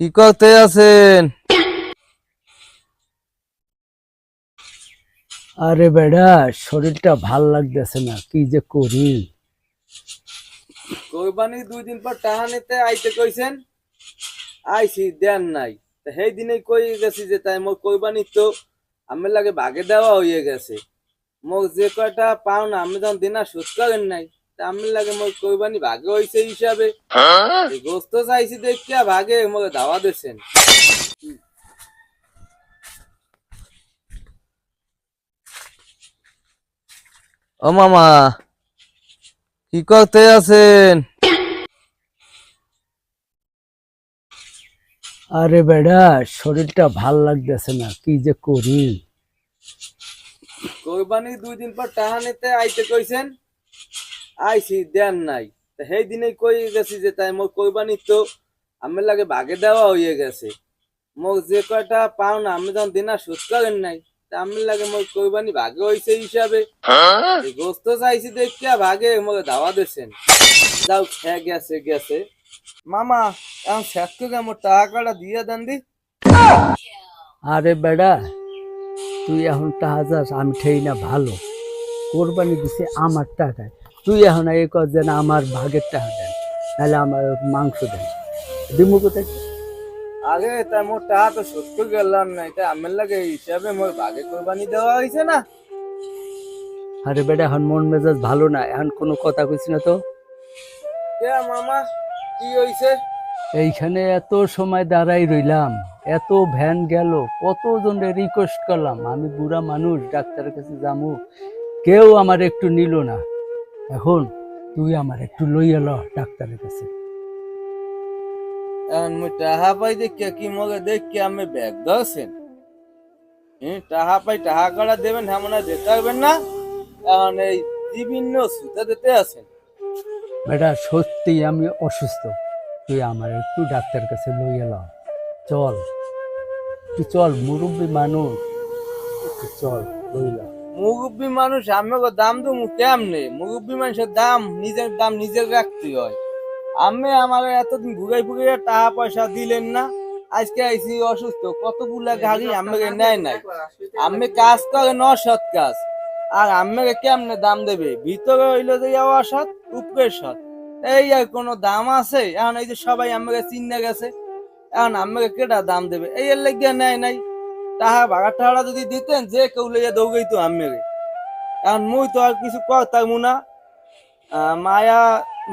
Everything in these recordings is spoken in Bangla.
কি করতে আছেন? আরে বেড়া, শরীরটা ভাল লাগতেছে না, কি যে করি। কোরবানি 2 দিন পর টাকা নিতে আইতে কইছেন, আইছি দেন নাই। সেই দিনে কই গেছি যে তাই মোর কোরবানি তো আমি লাগে ভাগে দেওয়া হয়ে গেছে। মোর যে কয়টা পাও না আমি যখন দিনা সুদ করেন নাই, তা আমি লাগে মোর কোরবানি ভাগে হয়েছে হিসাবে এই গোস্ত চাইছি দেখিয়া ভাগে মোকে দাওয়া দিয়েছেন। ও মামা, কি করতে আছেন? আরে বেড়া, শরীরটা ভাল লাগতেছে না, কি যে করি। কোরবানি 2 দিন পর টাকা নিতে আইতে কইছেন, আইছি দেন নাই। সেই দিনে কই গেছি যে তাই মোর কোরবানি তো আমি লাগে ভাগে দেওয়া হয়ে গেছে। মোর যে কয়টা পাও না আমি যখন দিনা সুদ করেন নাই, তা আমি লাগে মোর কোরবানি ভাগে হয়েছে হিসাবে এই গোস্ত চাইছি দেখিয়া ভাগে মোকে দাওয়া দিয়েছেন। যাও গেছে গেছে। মামা এখন শেষ করে মোর টাকাটা দিয়ে দেন দি। আরে বেড়া, তুই এখন টাকা যাস, আমি ঠেই না ভালো। কোরবানি দিছে আমার টাকায়, তুই এখন এই কর যেন আমার ভাগের টাকা দেন, তাহলে আমার মাংস দেন। দিমু কোথায়? আগে তাই মোর টাকা তো সুদ করে গেলাম না, এটা আমার লাগে এই হিসাবে মোর ভাগে কোরবানি দেওয়া হয়েছে না। আরে বেড়া, এখন মন মেজাজ ভালো না, এখন কোনো কথা কইছি না তো। কে মামা, কি হয়েছে? এইখানে এত সময় দাঁড়াই রইলাম, এত ভ্যান গেল, কতজনের রিকোয়েস্ট করলাম, আমি বুড়া মানুষ, ডাক্তারের কাছে যাবো, কেউ আমার একটু নিল না। এখন তুই আমার একটু লইয়া ল ডাক্তারের কাছে। এখন মুই টাহা পাই দেখিয়া কি মগে দেখিয়া আমি ব্যাগ ধরছেন। টাহা পাই টাহা কড়া দেবেন, হেমন দিতে পারবেন না। এখন এই বিভিন্ন সুতা দিতে আছেন। বেটা, সত্যি আমি অসুস্থ, তুই আমার একটু ডাক্তার কাছে লইয়া ল। চল, তুই চল, মুরব্বী মানুষ, একটু চল লইলা। মুরব্বী মানুষ আমাকে দাম দেবো কেমনে? মুরব্বী মানুষের দাম নিজের রাখতে হয়। আমি আমার এতদিন ঘুরাই ফুরাইয়া টাকা পয়সা দিলেন না, আজকে আইসি অসুস্থ, কতগুলা গাড়ি আমাকে নেয় নাই। আমি কাজ করে অসৎ কাজ, আর আমাকে কেমনে দাম দেবে? ভিতরে হইলো যে অসৎ, উপরের সৎ, এই আর কোনো দাম আছে? এখন এই যে সবাই আমাকে চিনে গেছে, এখন আমাকে কেটা দাম দেবে? এই এর লেগে নেয় নাই। টাকা ভাড়া টাড়া যদি দিতেন, যে কেউ লইয়া দৌড়াইতো আমাকে। এখন মুই তো আর কিছু করতাম না। মায়া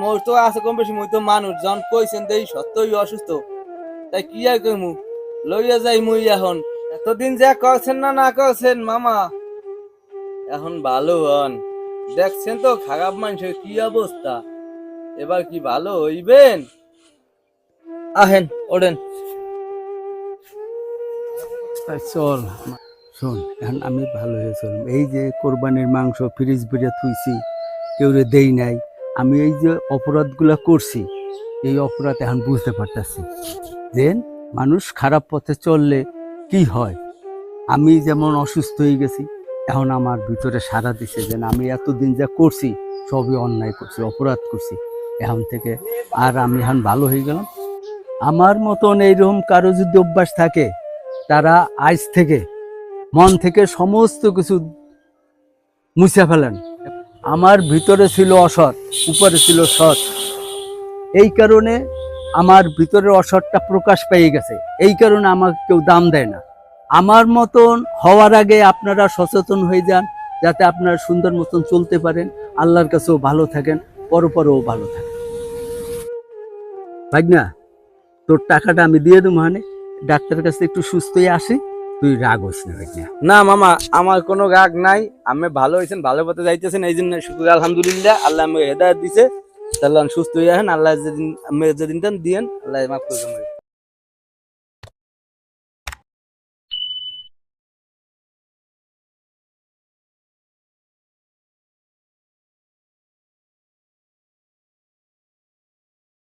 মোর তো আছে কম বেশি, মুই তো মানুষ, যখন কইছেন দেই সত্যই অসুস্থ, তাই কি আর কইমু, লইয়া যাই মুই এখন। এতদিন যা করছেন না না করছেন মামা, এখন ভালো হন। দেখছেন তো খারাপ মানুষের কি অবস্থা, এবার কি ভালো হইবেন? আহেন ওঠেন। চল শোন, এখন আমি ভালো হয়ে চললাম। এই যে কোরবানির মাংস ফ্রিজ ভরে থুইছি, কেউ দেই নাই, আমি এই যে অপরাধগুলা করছি, এই অপরাধ এখন বুঝতে পারতেছি যে মানুষ খারাপ পথে চললে কি হয়। আমি যেমন অসুস্থ হয়ে গেছি, এখন আমার ভিতরে সাড়া দিছে যে আমি এতদিন যা করছি সবই অন্যায় করছি, অপরাধ করছি। এখন থেকে আর আমি এখন ভালো হয়ে গেলাম। আমার মতন এইরকম কারো যদি অভ্যাস থাকে, তারা আজ থেকে মন থেকে সমস্ত কিছু মুছে ফেলেন। আমার ভিতরে ছিল অসৎ, উপরে ছিল সৎ, এই কারণে আমার ভিতরের অসৎটা প্রকাশ পেয়ে গেছে, এই কারণে আমাকে কেউ দাম দেয় না। আমার মতন হওয়ার আগে আপনারা সচেতন হয়ে যান, যাতে আপনারা সুন্দর মতন চলতে পারেন, আল্লাহর কাছেও ভালো থাকেন, পরপরও ভালো থাকেন। ভাগনা, তোর টাকাটা আমি দিয়ে দেবো, মানে ডাক্তারের কাছে একটু সুস্থ হয়ে আসি, তুই রাগ হইস না ভাগনা। না মামা, আমার কোনো রাগ নাই, আমি ভালো হয়েছেন, ভালো পথে যাইতেছেন, এই জন্য শুক্র আলহামদুলিল্লাহ। আল্লাহ আমাকে হেদায়েত দিছে, তাহলে সুস্থ হয়ে আছেন। আল্লাহ যেদিন আমি যেদিন দিন আল্লাহ মাফ করে দেন।